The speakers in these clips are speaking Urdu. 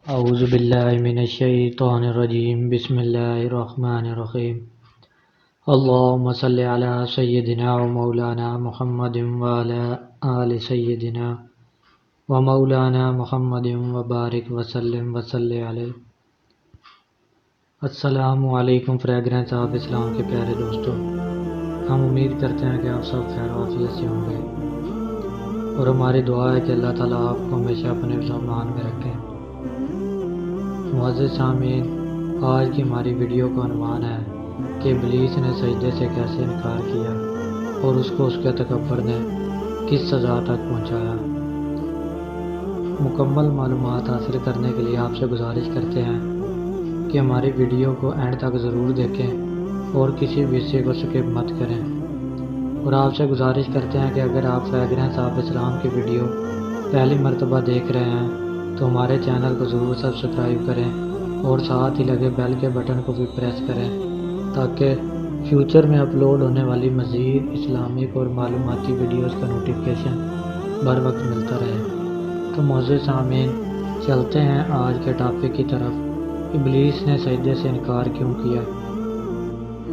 اعوذ باللہ من الشیطان الرجیم بسم اللہ الرحمن الرحیم اللہم صلی علی سیدنا و مولانا محمد وعلی آل سیدنا و مولانا محمد وبارک وسلم وصلی علیہ۔ السلام علیکم فریگرنس آف اسلام کے پیارے دوستو، ہم امید کرتے ہیں کہ آپ سب خیر و عافیت سے ہوں گے اور ہماری دعا ہے کہ اللہ تعالیٰ آپ کو ہمیشہ اپنے سامان میں رکھیں۔ معزز سامعین، آج کی ہماری ویڈیو کا عنوان ہے کہ ابلیس نے سجدے سے کیسے انکار کیا اور اس کو اس کے تکبر نے کس سزا تک پہنچایا۔ مکمل معلومات حاصل کرنے کے لیے آپ سے گزارش کرتے ہیں کہ ہماری ویڈیو کو اینڈ تک ضرور دیکھیں اور کسی بھی حصے کو سکپ مت کریں، اور آپ سے گزارش کرتے ہیں کہ اگر آپ فریگرنس آف اسلام کی ویڈیو پہلی مرتبہ دیکھ رہے ہیں تو ہمارے چینل کو ضرور سبسکرائب کریں اور ساتھ ہی لگے بیل کے بٹن کو بھی پریس کریں تاکہ فیوچر میں اپلوڈ ہونے والی مزید اسلامک اور معلوماتی ویڈیوز کا نوٹیفیکیشن بر وقت ملتا رہے۔ تو معزز سامعین، چلتے ہیں آج کے ٹاپک کی طرف۔ ابلیس نے سجدے سے انکار کیوں کیا؟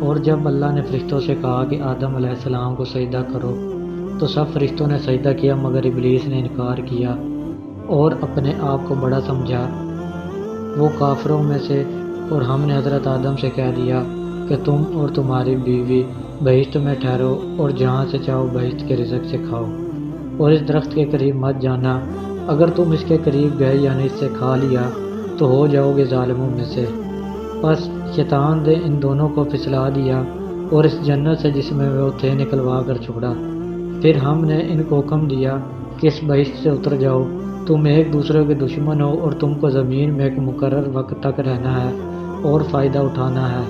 اور جب اللہ نے فرشتوں سے کہا کہ آدم علیہ السلام کو سجدہ کرو تو سب فرشتوں نے سجدہ کیا، مگر ابلیس نے انکار کیا اور اپنے آپ کو بڑا سمجھا، وہ کافروں میں سے۔ اور ہم نے حضرت آدم سے کہہ دیا کہ تم اور تمہاری بیوی بہشت میں ٹھہرو اور جہاں سے چاہو بہشت کے رزق سے کھاؤ، اور اس درخت کے قریب مت جانا، اگر تم اس کے قریب گئے یعنی اس سے کھا لیا تو ہو جاؤ گے ظالموں میں سے۔ پس شیطان نے ان دونوں کو پھسلا دیا اور اس جنت سے جس میں وہ تھے نکلوا کر چھوڑا۔ پھر ہم نے ان کو حکم دیا کہ اس بہشت سے اتر جاؤ، تم ایک دوسرے کے دشمن ہو اور تم کو زمین میں ایک مقرر وقت تک رہنا ہے اور فائدہ اٹھانا ہے۔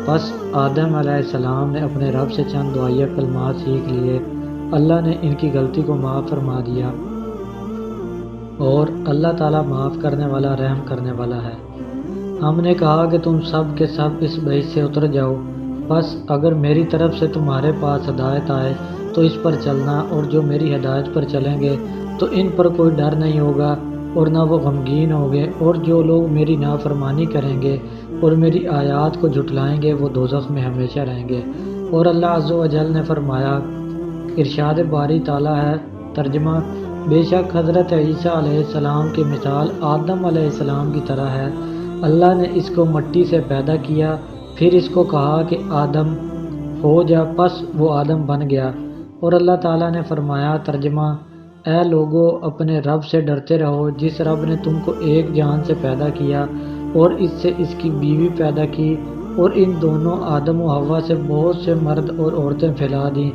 پس آدم علیہ السلام نے اپنے رب سے چند دعائیہ کلمات سیکھ لیے، اللہ نے ان کی غلطی کو معاف فرما دیا، اور اللہ تعالیٰ معاف کرنے والا رحم کرنے والا ہے۔ ہم نے کہا کہ تم سب کے سب اس بہشت سے اتر جاؤ، بس اگر میری طرف سے تمہارے پاس ہدایت آئے تو اس پر چلنا، اور جو میری ہدایت پر چلیں گے تو ان پر کوئی ڈر نہیں ہوگا اور نہ وہ غمگین ہوں گے، اور جو لوگ میری نافرمانی کریں گے اور میری آیات کو جھٹلائیں گے وہ دوزخ میں ہمیشہ رہیں گے۔ اور اللہ عز و جل نے فرمایا، ارشاد باری تعالیٰ ہے، ترجمہ: بے شک حضرت عیسیٰ علیہ السلام کی مثال آدم علیہ السلام کی طرح ہے، اللہ نے اس کو مٹی سے پیدا کیا، پھر اس کو کہا کہ آدم ہو جا، پس وہ آدم بن گیا۔ اور اللہ تعالیٰ نے فرمایا، ترجمہ: اے لوگو، اپنے رب سے ڈرتے رہو، جس رب نے تم کو ایک جان سے پیدا کیا اور اس سے اس کی بیوی پیدا کی، اور ان دونوں آدم و حوا سے بہت سے مرد اور عورتیں پھیلا دیں،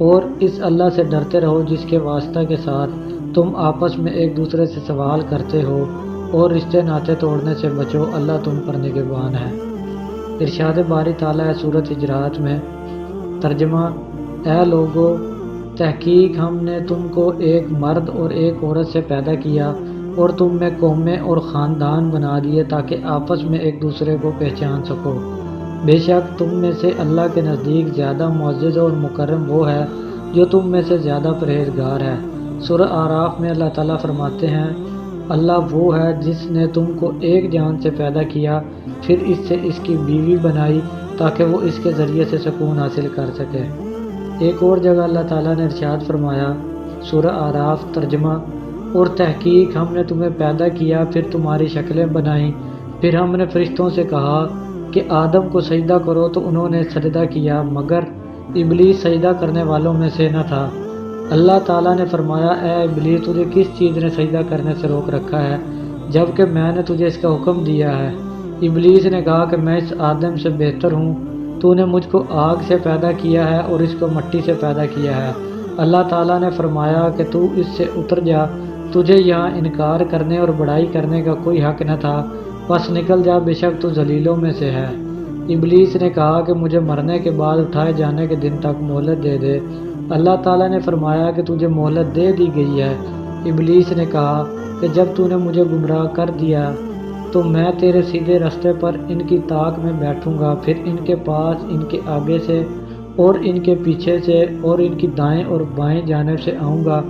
اور اس اللہ سے ڈرتے رہو جس کے واسطہ کے ساتھ تم آپس میں ایک دوسرے سے سوال کرتے ہو، اور رشتے ناطے توڑنے سے بچو، اللہ تم پر نگہبان ہے۔ ارشاد باری تعالیٰ ہے سورۃ حجرات میں، ترجمہ: اے لوگو، تحقیق ہم نے تم کو ایک مرد اور ایک عورت سے پیدا کیا اور تم میں قومیں اور خاندان بنا دیے تاکہ آپس میں ایک دوسرے کو پہچان سکو۔ بے شک تم میں سے اللہ کے نزدیک زیادہ معزز اور مکرم وہ ہے جو تم میں سے زیادہ پرہیزگار ہے۔ سورہ اعراف میں اللہ تعالیٰ فرماتے ہیں، اللہ وہ ہے جس نے تم کو ایک جان سے پیدا کیا، پھر اس سے اس کی بیوی بنائی تاکہ وہ اس کے ذریعے سے سکون حاصل کر سکے۔ ایک اور جگہ اللہ تعالیٰ نے ارشاد فرمایا، سورہ اعراف، ترجمہ: اور تحقیق ہم نے تمہیں پیدا کیا، پھر تمہاری شکلیں بنائیں، پھر ہم نے فرشتوں سے کہا کہ آدم کو سجدہ کرو تو انہوں نے سجدہ کیا، مگر ابلیس سجدہ کرنے والوں میں سے نہ تھا۔ اللہ تعالیٰ نے فرمایا، اے ابلیس، تجھے کس چیز نے سجدہ کرنے سے روک رکھا ہے جبکہ میں نے تجھے اس کا حکم دیا ہے؟ ابلیس نے کہا کہ میں اس آدم سے بہتر ہوں، تو نے مجھ کو آگ سے پیدا کیا ہے اور اس کو مٹی سے پیدا کیا ہے۔ اللہ تعالیٰ نے فرمایا کہ تو اس سے اتر جا، تجھے یہاں انکار کرنے اور بڑائی کرنے کا کوئی حق نہ تھا، بس نکل جا، بے شک تو ذلیلوں میں سے ہے۔ ابلیس نے کہا کہ مجھے مرنے کے بعد اٹھائے جانے کے دن تک مہلت دے دے۔ اللہ تعالیٰ نے فرمایا کہ تجھے مہلت دے دی گئی ہے۔ ابلیس نے کہا کہ جب تو نے مجھے گمراہ کر دیا تو میں تیرے سیدھے راستے پر ان کی طاق میں بیٹھوں گا، پھر ان کے پاس، ان کے آگے سے اور ان کے پیچھے سے اور ان کی دائیں اور بائیں جانب سے آؤں گا،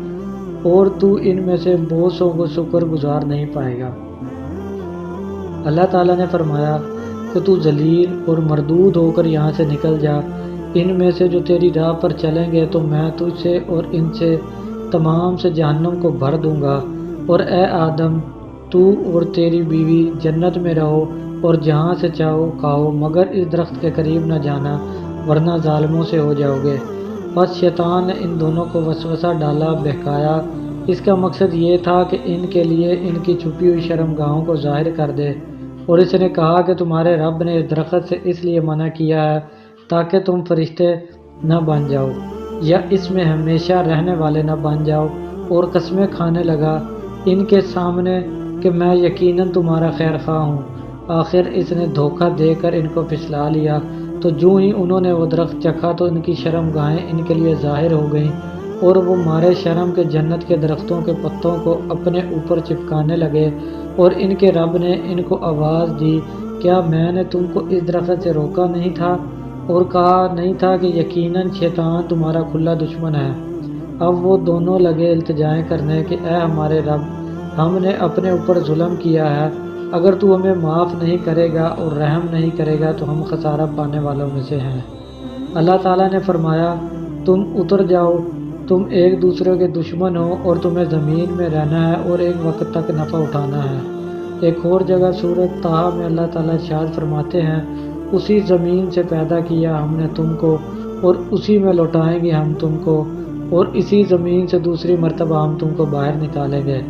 اور تو ان میں سے بہت سو کو شکر گزار نہیں پائے گا۔ اللہ تعالیٰ نے فرمایا کہ تو ذلیل اور مردود ہو کر یہاں سے نکل جا، ان میں سے جو تیری راہ پر چلیں گے تو میں تجھ سے اور ان سے تمام سے جہنم کو بھر دوں گا، اور اے آدم تو اور تیری بیوی جنت میں رہو اور جہاں سے چاہو کھاؤ، مگر اس درخت کے قریب نہ جانا ورنہ ظالموں سے ہو جاؤ گے۔ بس شیطان نے ان دونوں کو وسوسہ ڈالا، بہکایا۔ اس کا مقصد یہ تھا کہ ان کے لیے ان کی چھپی ہوئی شرمگاہوں کو ظاہر کر دے، اور اس نے کہا کہ تمہارے رب نے اس درخت سے اس لیے منع کیا ہے تاکہ تم فرشتے نہ بن جاؤ یا اس میں ہمیشہ رہنے والے نہ بن جاؤ، اور قسمیں کھانے لگا ان کے سامنے کہ میں یقیناً تمہارا خیر خواہ ہوں۔ آخر اس نے دھوکہ دے کر ان کو پھسلا لیا، تو جو ہی انہوں نے وہ درخت چکھا تو ان کی شرمگاہیں ان کے لیے ظاہر ہو گئیں، اور وہ مارے شرم کے جنت کے درختوں کے پتوں کو اپنے اوپر چپکانے لگے، اور ان کے رب نے ان کو آواز دی، کیا میں نے تم کو اس درخت سے روکا نہیں تھا اور کہا نہیں تھا کہ یقیناً شیطان تمہارا کھلا دشمن ہے؟ اب وہ دونوں لگے التجائیں کرنے کہ اے ہمارے رب، ہم نے اپنے اوپر ظلم کیا ہے، اگر تو ہمیں معاف نہیں کرے گا اور رحم نہیں کرے گا تو ہم خسارہ پانے والوں میں سے ہیں۔ اللہ تعالیٰ نے فرمایا تم اتر جاؤ، تم ایک دوسرے کے دشمن ہو اور تمہیں زمین میں رہنا ہے اور ایک وقت تک نفع اٹھانا ہے۔ ایک اور جگہ سورۃ طٰہٰ میں اللہ تعالیٰ ارشاد فرماتے ہیں، اسی زمین سے پیدا کیا ہم نے تم کو اور اسی میں لوٹائیں گے ہم تم کو، اور اسی زمین سے دوسری مرتبہ ہم تم کو باہر نکالیں گے۔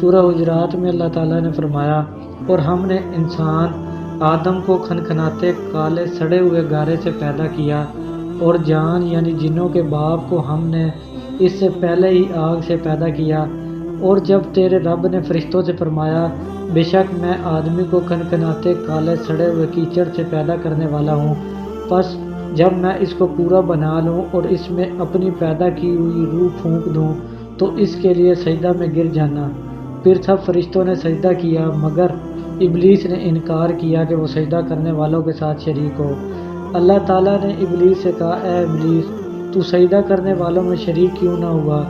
سورہ حجرات میں اللہ تعالیٰ نے فرمایا، اور ہم نے انسان آدم کو کھنکھناتے کالے سڑے ہوئے گارے سے پیدا کیا، اور جان یعنی جنوں کے باپ کو ہم نے اس سے پہلے ہی آگ سے پیدا کیا۔ اور جب تیرے رب نے فرشتوں سے فرمایا، بے شک میں آدمی کو کھنکھناتے کالے سڑے ہوئے کیچڑ سے پیدا کرنے والا ہوں، پس جب میں اس کو پورا بنا لوں اور اس میں اپنی پیدا کی ہوئی روح پھونک دوں تو اس کے لیے سجدہ میں گر جانا۔ پھر سب فرشتوں نے سجدہ کیا مگر ابلیس نے انکار کیا کہ وہ سجدہ کرنے والوں کے ساتھ شریک ہو۔ اللہ تعالیٰ نے ابلیس سے کہا، اے ابلیس، تو سجدہ کرنے والوں میں شریک کیوں نہ ہوا؟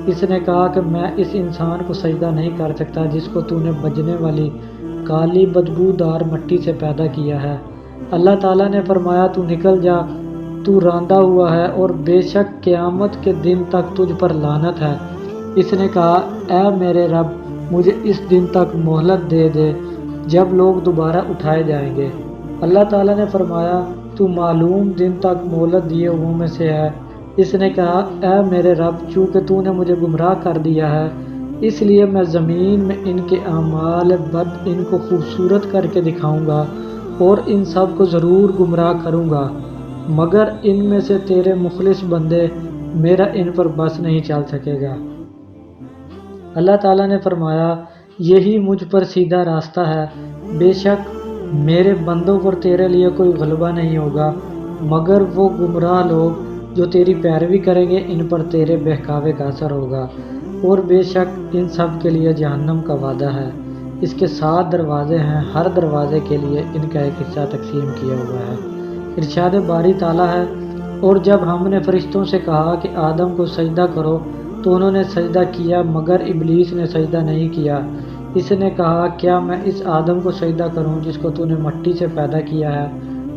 اس نے کہا کہ میں اس انسان کو سجدہ نہیں کر سکتا جس کو تو نے بجنے والی کالی بدبودار مٹی سے پیدا کیا ہے۔ اللہ تعالیٰ نے فرمایا تو نکل جا، تو راندہ ہوا ہے اور بے شک قیامت کے دن تک تجھ پر لعنت ہے۔ اس نے کہا، اے میرے رب، مجھے اس دن تک مہلت دے دے جب لوگ دوبارہ اٹھائے جائیں گے۔ اللہ تعالیٰ نے فرمایا تو معلوم دن تک مہلت دیے ہوئوں میں سے ہے۔ اس نے کہا، اے میرے رب، چونکہ تو نے مجھے گمراہ کر دیا ہے اس لیے میں زمین میں ان کے اعمال بد ان کو خوبصورت کر کے دکھاؤں گا اور ان سب کو ضرور گمراہ کروں گا، مگر ان میں سے تیرے مخلص بندے میرا ان پر بس نہیں چل سکے گا۔ اللہ تعالیٰ نے فرمایا یہی مجھ پر سیدھا راستہ ہے، بے شک میرے بندوں پر تیرے لیے کوئی غلبہ نہیں ہوگا، مگر وہ گمراہ لوگ جو تیری پیروی کریں گے ان پر تیرے بہکاوے کا اثر ہوگا، اور بے شک ان سب کے لیے جہنم کا وعدہ ہے۔ اس کے 7 دروازے ہیں، ہر دروازے کے لیے ان کا ایک حصہ تقسیم کیا ہوا ہے۔ ارشاد باری تعالیٰ ہے، اور جب ہم نے فرشتوں سے کہا کہ آدم کو سجدہ کرو تو انہوں نے سجدہ کیا مگر ابلیس نے سجدہ نہیں کیا۔ اس نے کہا، کیا میں اس آدم کو سجدہ کروں جس کو تو نے مٹی سے پیدا کیا ہے؟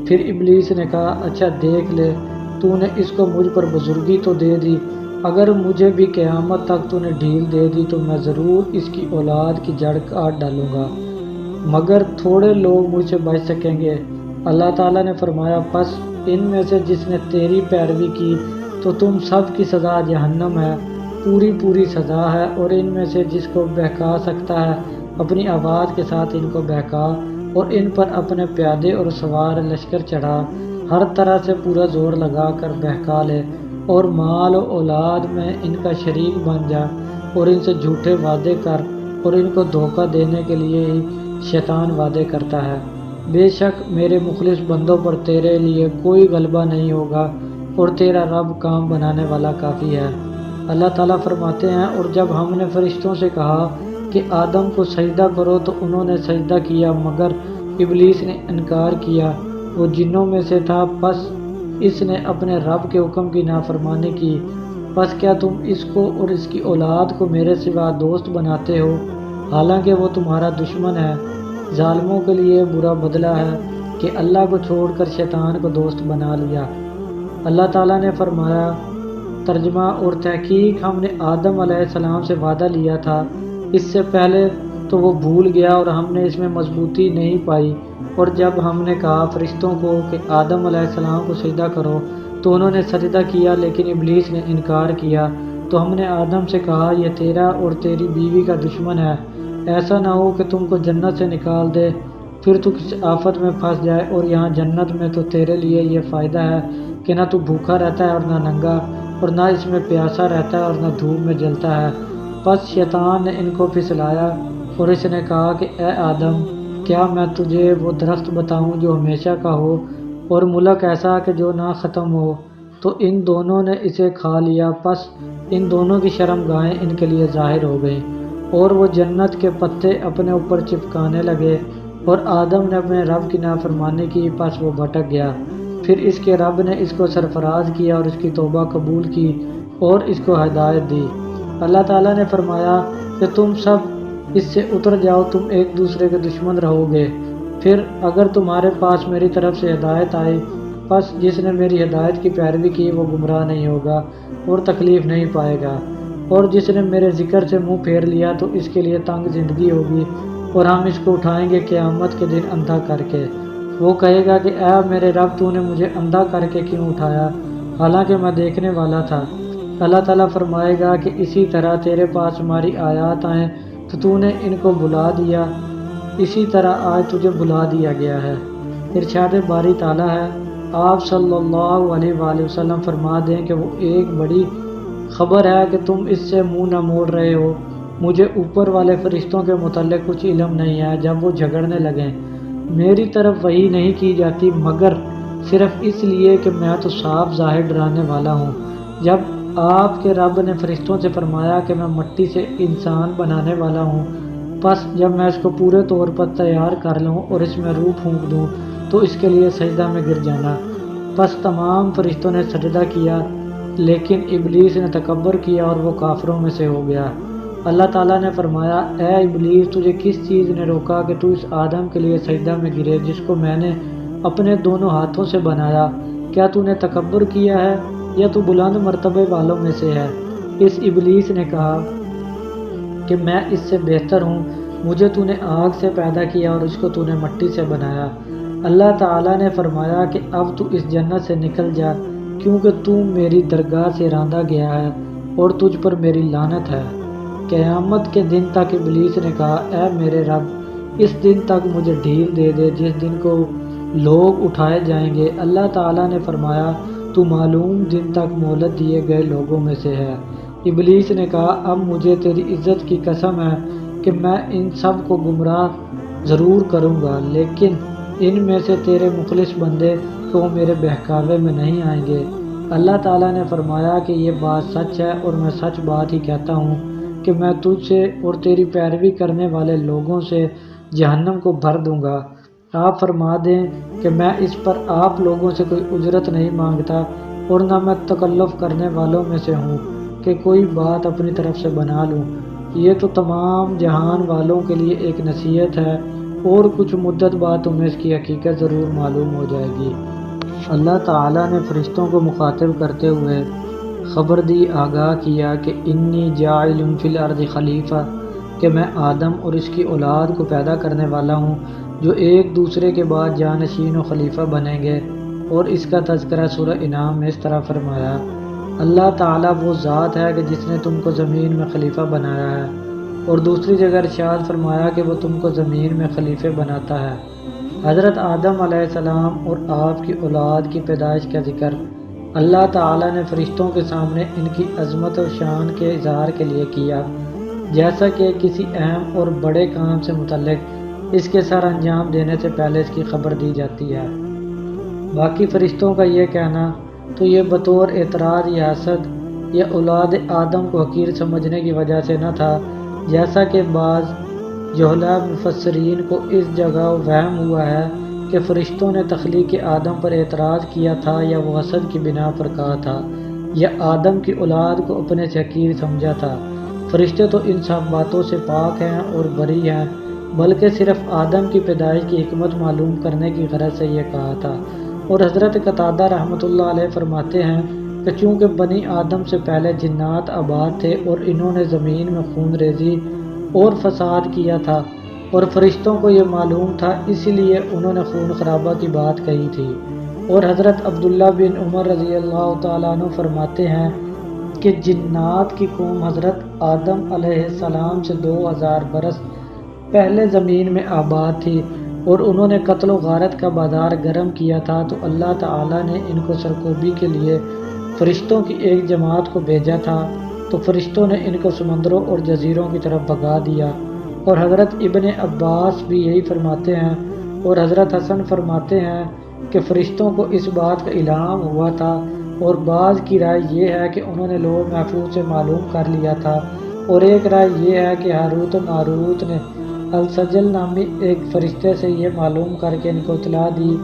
پھر ابلیس نے کہا، اچھا دیکھ لے، تو نے اس کو مجھ پر بزرگی تو دے دی، اگر مجھے بھی قیامت تک تو نے ڈھیل دے دی تو میں ضرور اس کی اولاد کی جڑ کاٹ ڈالوں گا، مگر تھوڑے لوگ مجھ سے بچ سکیں گے۔ اللہ تعالیٰ نے فرمایا، پس ان میں سے جس نے تیری پیروی کی تو تم سب کی سزا جہنم ہے، پوری پوری سزا ہے، اور ان میں سے جس کو بہکا سکتا ہے اپنی آواز کے ساتھ ان کو بہکا، اور ان پر اپنے پیادے اور سوار لشکر چڑھا، ہر طرح سے پورا زور لگا کر بہکا لے، اور مال و اولاد میں ان کا شریک بن جا، اور ان سے جھوٹے وعدے کر، اور ان کو دھوکہ دینے کے لیے ہی شیطان وعدے کرتا ہے۔ بے شک میرے مخلص بندوں پر تیرے لیے کوئی غلبہ نہیں ہوگا، اور تیرا رب کام بنانے والا کافی ہے۔ اللہ تعالیٰ فرماتے ہیں، اور جب ہم نے فرشتوں سے کہا کہ آدم کو سجدہ کرو تو انہوں نے سجدہ کیا مگر ابلیس نے انکار کیا، وہ جنوں میں سے تھا، پس اس نے اپنے رب کے حکم کی نافرمانی کی۔ پس کیا تم اس کو اور اس کی اولاد کو میرے سوا دوست بناتے ہو، حالانکہ وہ تمہارا دشمن ہے؟ ظالموں کے لیے برا بدلہ ہے کہ اللہ کو چھوڑ کر شیطان کو دوست بنا لیا۔ اللہ تعالیٰ نے فرمایا، ترجمہ اور تحقیق ہم نے آدم علیہ السلام سے وعدہ لیا تھا، اس سے پہلے تو وہ بھول گیا اور ہم نے اس میں مضبوطی نہیں پائی، اور جب ہم نے کہا فرشتوں کو کہ آدم علیہ السلام کو سجدہ کرو تو انہوں نے سجدہ کیا، لیکن ابلیس نے انکار کیا۔ تو ہم نے آدم سے کہا، یہ تیرا اور تیری بیوی کا دشمن ہے، ایسا نہ ہو کہ تم کو جنت سے نکال دے، پھر تو کسی آفت میں پھنس جائے، اور یہاں جنت میں تو تیرے لیے یہ فائدہ ہے کہ نہ تو بھوکا رہتا ہے اور نہ ننگا، اور نہ اس میں پیاسا رہتا ہے اور نہ دھوپ میں جلتا ہے۔ پس شیطان نے ان کو پھسلایا اور اس نے کہا کہ اے آدم، کیا میں تجھے وہ درخت بتاؤں جو ہمیشہ کا ہو اور ملک ایسا کہ جو نہ ختم ہو؟ تو ان دونوں نے اسے کھا لیا، پس ان دونوں کی شرمگاہیں ان کے لیے ظاہر ہو گئیں، اور وہ جنت کے پتے اپنے اوپر چپکانے لگے، اور آدم نے اپنے رب کی نافرمانی کی، پس وہ بھٹک گیا۔ پھر اس کے رب نے اس کو سرفراز کیا اور اس کی توبہ قبول کی اور اس کو ہدایت دی۔ اللہ تعالیٰ نے فرمایا کہ تم سب اس سے اتر جاؤ، تم ایک دوسرے کے دشمن رہو گے، پھر اگر تمہارے پاس میری طرف سے ہدایت آئی، پس جس نے میری ہدایت کی پیروی کی وہ گمراہ نہیں ہوگا اور تکلیف نہیں پائے گا، اور جس نے میرے ذکر سے منہ پھیر لیا تو اس کے لیے تنگ زندگی ہوگی، اور ہم اس کو اٹھائیں گے قیامت کے دن اندھا کر کے۔ وہ کہے گا کہ اے میرے رب، تو نے مجھے اندھا کر کے کیوں اٹھایا، حالانکہ میں دیکھنے والا تھا؟ اللہ تعالیٰ فرمائے گا کہ اسی طرح تیرے پاس ہماری آیات آئیں تو نے ان کو بھلا دیا، اسی طرح آج تجھے بھلا دیا گیا ہے۔ ارشاد باری تعالیٰ ہے، آپ صلی اللہ علیہ وآلہ وسلم فرما دیں کہ وہ ایک بڑی خبر ہے کہ تم اس سے منہ نہ موڑ رہے ہو۔ مجھے اوپر والے فرشتوں کے متعلق کچھ علم نہیں ہے، جب وہ جھگڑنے لگیں میری طرف وحی نہیں کی جاتی مگر صرف اس لیے کہ میں تو صاف ظاہر ڈرانے والا ہوں۔ جب آپ کے رب نے فرشتوں سے فرمایا کہ میں مٹی سے انسان بنانے والا ہوں، پس جب میں اس کو پورے طور پر تیار کر لوں اور اس میں روح پھونک دوں تو اس کے لیے سجدہ میں گر جانا۔ پس تمام فرشتوں نے سجدہ کیا، لیکن ابلیس نے تکبر کیا اور وہ کافروں میں سے ہو گیا۔ اللہ تعالیٰ نے فرمایا، اے ابلیس، تجھے کس چیز نے روکا کہ تو اس آدم کے لیے سجدہ میں گرے جس کو میں نے اپنے دونوں ہاتھوں سے بنایا؟ کیا تو نے تکبر کیا ہے یا تو بلند مرتبے والوں میں سے ہے؟ اس ابلیس نے کہا کہ میں اس سے بہتر ہوں، مجھے تو نے آگ سے پیدا کیا اور اس کو تو نے مٹی سے بنایا۔ اللہ تعالیٰ نے فرمایا کہ اب تو اس جنت سے نکل جا، کیونکہ تو میری درگاہ سے راندہ گیا ہے اور تجھ پر میری لعنت ہے۔ قیامت کے دن تک ابلیس نے کہا، اے میرے رب، اس دن تک مجھے ڈھیل دے دے جس دن کو لوگ اٹھائے جائیں گے۔ اللہ تعالیٰ نے فرمایا، تو معلوم دن تک مہلت دیے گئے لوگوں میں سے ہے۔ ابلیس نے کہا، اب مجھے تیری عزت کی قسم ہے کہ میں ان سب کو گمراہ ضرور کروں گا، لیکن ان میں سے تیرے مخلص بندے کہ وہ میرے بہکاوے میں نہیں آئیں گے۔ اللہ تعالیٰ نے فرمایا کہ یہ بات سچ ہے اور میں سچ بات ہی کہتا ہوں کہ میں تجھ سے اور تیری پیروی کرنے والے لوگوں سے جہنم کو بھر دوں گا۔ آپ فرما دیں کہ میں اس پر آپ لوگوں سے کوئی اجرت نہیں مانگتا اور نہ میں تکلف کرنے والوں میں سے ہوں کہ کوئی بات اپنی طرف سے بنا لوں۔ یہ تو تمام جہان والوں کے لیے ایک نصیحت ہے، اور کچھ مدت بعد تمہیں اس کی حقیقت ضرور معلوم ہو جائے گی۔ اللہ تعالیٰ نے فرشتوں کو مخاطب کرتے ہوئے خبر دی، آگاہ کیا کہ انی جاعل فی الارض خلیفہ، کہ میں آدم اور اس کی اولاد کو پیدا کرنے والا ہوں جو ایک دوسرے کے بعد جانشین و خلیفہ بنیں گے۔ اور اس کا تذکرہ سورہ انعام میں اس طرح فرمایا، اللہ تعالیٰ وہ ذات ہے کہ جس نے تم کو زمین میں خلیفہ بنایا ہے، اور دوسری جگہ ارشاد فرمایا کہ وہ تم کو زمین میں خلیفے بناتا ہے۔ حضرت آدم علیہ السلام اور آپ کی اولاد کی پیدائش کا ذکر اللہ تعالیٰ نے فرشتوں کے سامنے ان کی عظمت و شان کے اظہار کے لیے کیا، جیسا کہ کسی اہم اور بڑے کام سے متعلق اس کے سر انجام دینے سے پہلے اس کی خبر دی جاتی ہے۔ باقی فرشتوں کا یہ کہنا تو یہ بطور اعتراض یا حسد یا اولاد آدم کو حقیر سمجھنے کی وجہ سے نہ تھا، جیسا کہ بعض جہلہ مفسرین کو اس جگہ وہم ہوا ہے کہ فرشتوں نے تخلیق آدم پر اعتراض کیا تھا یا وہ حسد کی بنا پر کہا تھا یا آدم کی اولاد کو اپنے سے حقیر سمجھا تھا۔ فرشتے تو ان سب باتوں سے پاک ہیں اور بری ہیں، بلکہ صرف آدم کی پیدائش کی حکمت معلوم کرنے کی غرض سے یہ کہا تھا۔ اور حضرت قتادہ رحمۃ اللہ علیہ فرماتے ہیں کہ چونکہ بنی آدم سے پہلے جنات آباد تھے اور انہوں نے زمین میں خون ریزی اور فساد کیا تھا اور فرشتوں کو یہ معلوم تھا، اسی لیے انہوں نے خون خرابہ کی بات کہی تھی۔ اور حضرت عبداللہ بن عمر رضی اللہ تعالیٰ عنہ فرماتے ہیں کہ جنات کی قوم حضرت آدم علیہ السلام سے 2000 برس پہلے زمین میں آباد تھی اور انہوں نے قتل و غارت کا بازار گرم کیا تھا، تو اللہ تعالیٰ نے ان کو سرکوبی کے لیے فرشتوں کی ایک جماعت کو بھیجا تھا، تو فرشتوں نے ان کو سمندروں اور جزیروں کی طرف بھگا دیا۔ اور حضرت ابن عباس بھی یہی فرماتے ہیں اور حضرت حسن فرماتے ہیں کہ فرشتوں کو اس بات کا الہام ہوا تھا، اور بعض کی رائے یہ ہے کہ انہوں نے لوح محفوظ سے معلوم کر لیا تھا، اور ایک رائے یہ ہے کہ ہاروت و ماروت نے السجل نامی ایک فرشتے سے یہ معلوم کر کے ان کو اطلاع دی۔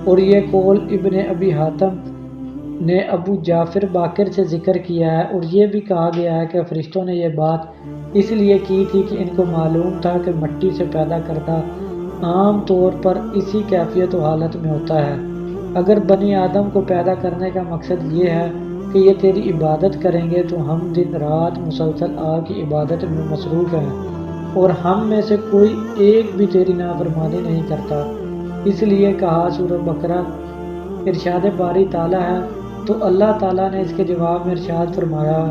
اور یہ قول ابن ابی حاتم نے ابو جعفر باقر سے ذکر کیا ہے، اور یہ بھی کہا گیا ہے کہ فرشتوں نے یہ بات اس لیے کی تھی کہ ان کو معلوم تھا کہ مٹی سے پیدا کردہ عام طور پر اسی کیفیت و حالت میں ہوتا ہے۔ اگر بنی آدم کو پیدا کرنے کا مقصد یہ ہے کہ یہ تیری عبادت کریں گے، تو ہم دن رات مسلسل آپ کی عبادت میں مصروف ہیں، اور ہم میں سے کوئی ایک بھی تیری نافرمانی نہیں کرتا۔ اس لیے کہا سورہ بقرہ ارشاد باری تعالیٰ ہے، تو اللہ تعالیٰ نے اس کے جواب میں ارشاد فرمایا،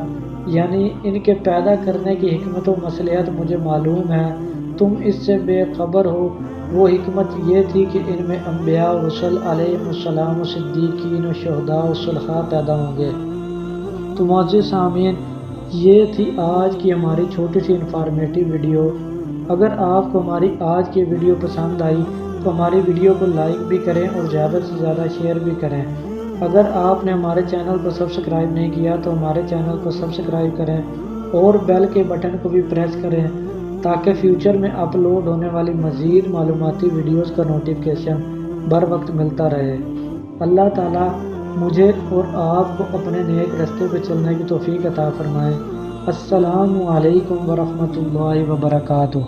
یعنی ان کے پیدا کرنے کی حکمت و مصلحت مجھے معلوم ہے، تم اس سے بے خبر ہو۔ وہ حکمت یہ تھی کہ ان میں انبیاء و رسل علیہم السلام و صدیقین و شہداء و صلحاء پیدا ہوں گے۔ تو معزز سامعین، یہ تھی آج کی ہماری چھوٹی سی انفارمیٹو ویڈیو۔ اگر آپ کو ہماری آج کی ویڈیو پسند آئی تو ہماری ویڈیو کو لائک بھی کریں اور زیادہ سے زیادہ شیئر بھی کریں۔ اگر آپ نے ہمارے چینل کو سبسکرائب نہیں کیا تو ہمارے چینل کو سبسکرائب کریں اور بیل کے بٹن کو بھی پریس کریں، تاکہ فیوچر میں اپلوڈ ہونے والی مزید معلوماتی ویڈیوز کا نوٹیفیکیشن بر وقت ملتا رہے۔ اللہ تعالیٰ مجھے اور آپ کو اپنے نیک راستے پہ چلنے کی توفیق عطا فرمائے۔ السلام علیکم ورحمۃ اللہ وبرکاتہ۔